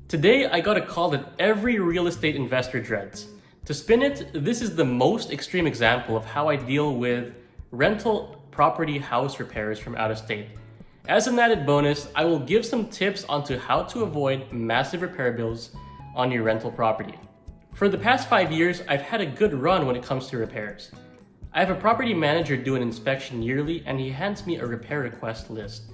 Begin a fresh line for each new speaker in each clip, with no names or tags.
Today, I got a call that every real estate investor dreads. To spin it, this is the most extreme example of how I deal with rental property house repairs from out of state. As an added bonus, I will give some tips onto how to avoid massive repair bills on your rental property. For the past 5 years, I've had a good run when it comes to repairs. I have a property manager do an inspection yearly and he hands me a repair request list.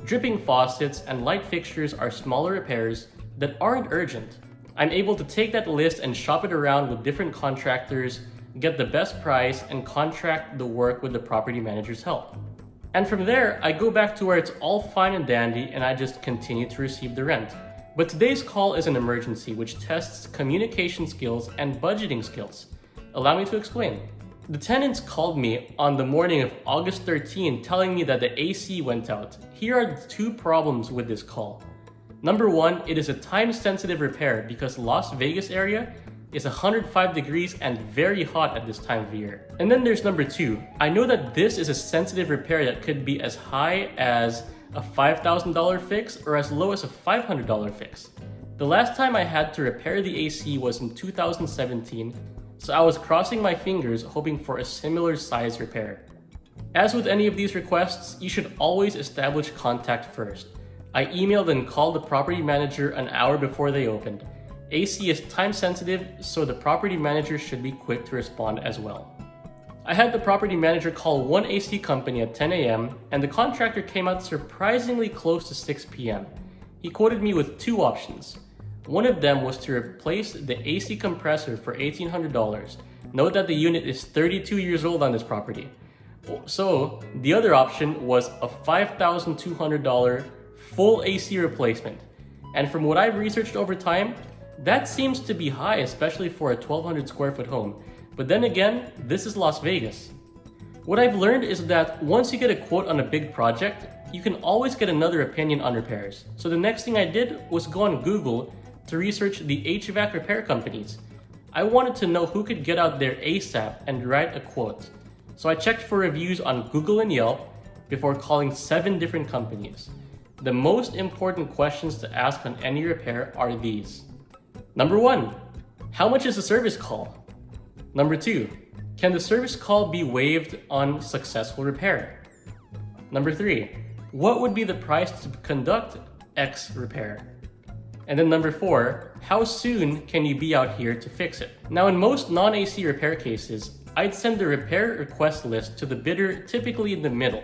Dripping faucets and light fixtures are smaller repairs that aren't urgent. I'm able to take that list and shop it around with different contractors, get the best price, and contract the work with the property manager's help. And from there, I go back to where it's all fine and dandy and I just continue to receive the rent. But today's call is an emergency which tests communication skills and budgeting skills. Allow me to explain. The tenants called me on the morning of August 13 telling me that the AC went out. Here are the two problems with this call. Number one, it is a time-sensitive repair because Las Vegas area is 105 degrees and very hot at this time of year. And then there's number two. I know that this is a sensitive repair that could be as high as a $5,000 fix or as low as a $500 fix. The last time I had to repair the AC was in 2017, so I was crossing my fingers hoping for a similar size repair. As with any of these requests, you should always establish contact first. I emailed and called the property manager an hour before they opened. AC is time sensitive, so the property manager should be quick to respond as well. I had the property manager call one AC company at 10 a.m. and the contractor came out surprisingly close to 6 p.m. He quoted me with two options. One of them was to replace the AC compressor for $1,800. Note that the unit is 32 years old on this property. So the other option was a $5,200 full AC replacement. And from what I've researched over time, that seems to be high, especially for a 1,200 square foot home. But then again, this is Las Vegas. What I've learned is that once you get a quote on a big project, you can always get another opinion on repairs. So the next thing I did was go on Google to research the HVAC repair companies. I wanted to know who could get out there ASAP and write a quote. So I checked for reviews on Google and Yelp before calling 7 different companies. The most important questions to ask on any repair are these. Number 1, how much is the service call? Number 2, can the service call be waived on successful repair? Number 3, what would be the price to conduct X repair? And then number 4, how soon can you be out here to fix it? Now in most non-AC repair cases, I'd send the repair request list to the bidder typically in the middle.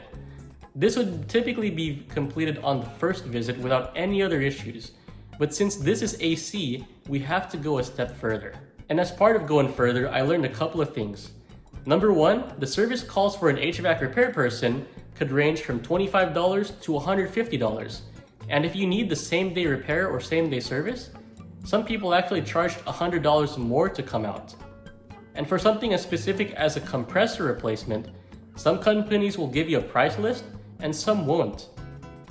This would typically be completed on the first visit without any other issues. But since this is AC, we have to go a step further. And as part of going further, I learned a couple of things. Number 1, the service calls for an HVAC repair person could range from $25 to $150. And if you need the same day repair or same day service, some people actually charge $100 more to come out. And for something as specific as a compressor replacement, some companies will give you a price list and some won't.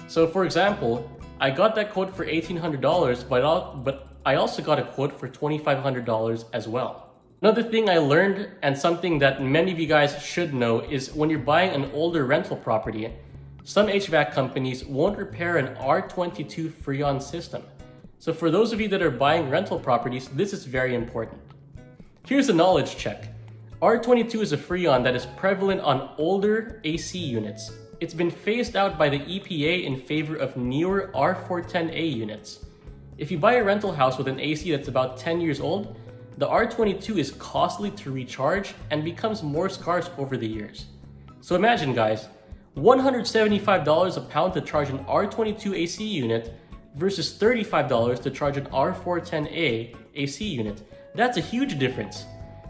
So for example, I got that quote for $1,800, but I also got a quote for $2,500 as well. Another thing I learned, and something that many of you guys should know, is when you're buying an older rental property, some HVAC companies won't repair an R22 Freon system. So for those of you that are buying rental properties, this is very important. Here's a knowledge check. R22 is a Freon that is prevalent on older AC units. It's been phased out by the EPA in favor of newer R410A units. If you buy a rental house with an AC that's about 10 years old, the R22 is costly to recharge and becomes more scarce over the years. So imagine guys, $175 a pound to charge an R22 AC unit versus $35 to charge an R410A AC unit. That's a huge difference.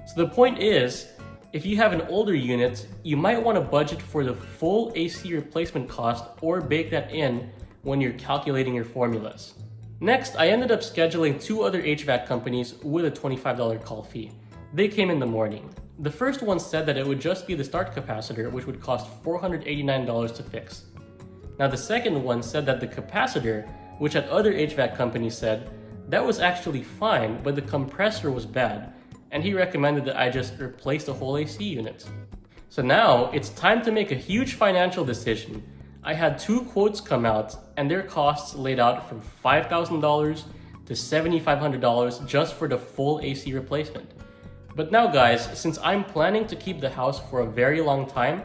So the point is, if you have an older unit, you might want to budget for the full AC replacement cost or bake that in when you're calculating your formulas. Next, I ended up scheduling 2 other HVAC companies with a $25 call fee. They came in the morning. The first one said that it would just be the start capacitor, which would cost $489 to fix. Now the second one said that the capacitor, which at other HVAC companies said, that was actually fine, but the compressor was bad, and he recommended that I just replace the whole AC unit. So now it's time to make a huge financial decision. I had 2 quotes come out and their costs laid out from $5,000 to $7,500 just for the full AC replacement. But now guys, since I'm planning to keep the house for a very long time,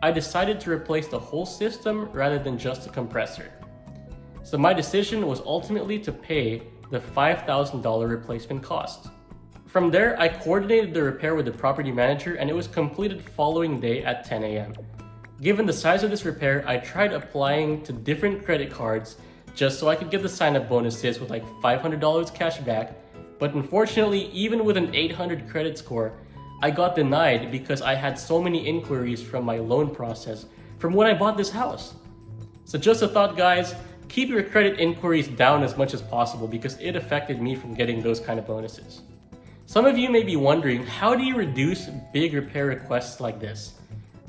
I decided to replace the whole system rather than just the compressor. So my decision was ultimately to pay the $5,000 replacement cost. From there, I coordinated the repair with the property manager and it was completed following day at 10 a.m. Given the size of this repair, I tried applying to different credit cards just so I could get the sign-up bonuses with like $500 cash back, but unfortunately, even with an 800 credit score, I got denied because I had so many inquiries from my loan process from when I bought this house. So just a thought guys, keep your credit inquiries down as much as possible because it affected me from getting those kind of bonuses. Some of you may be wondering, how do you reduce big repair requests like this?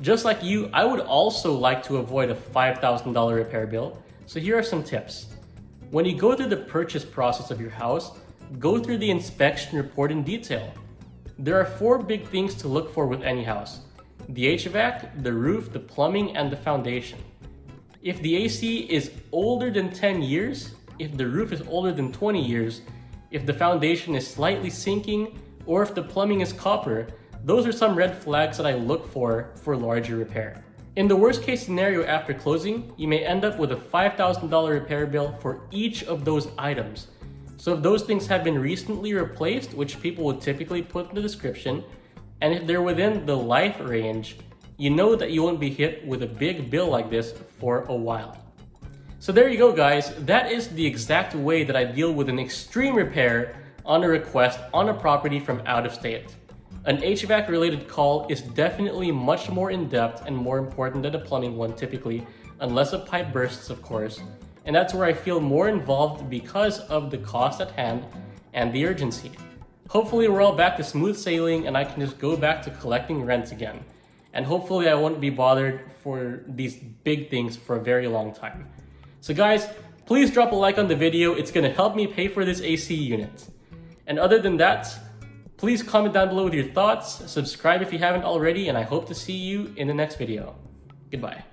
Just like you, I would also like to avoid a $5,000 repair bill, so here are some tips. When you go through the purchase process of your house, go through the inspection report in detail. There are 4 big things to look for with any house: the HVAC, the roof, the plumbing, and the foundation. If the AC is older than 10 years, if the roof is older than 20 years, if the foundation is slightly sinking, or if the plumbing is copper, those are some red flags that I look for larger repair. In the worst case scenario after closing, you may end up with a $5,000 repair bill for each of those items. So if those things have been recently replaced, which people would typically put in the description, and if they're within the life range, you know that you won't be hit with a big bill like this for a while. So there you go guys, that is the exact way that I deal with an extreme repair on a request on a property from out of state. An HVAC related call is definitely much more in-depth and more important than a plumbing one typically, unless a pipe bursts of course, and that's where I feel more involved because of the cost at hand and the urgency. Hopefully we're all back to smooth sailing and I can just go back to collecting rent again. And hopefully I won't be bothered for these big things for a very long time. So guys, please drop a like on the video, it's gonna help me pay for this AC unit. And other than that, please comment down below with your thoughts, subscribe if you haven't already, and I hope to see you in the next video. Goodbye.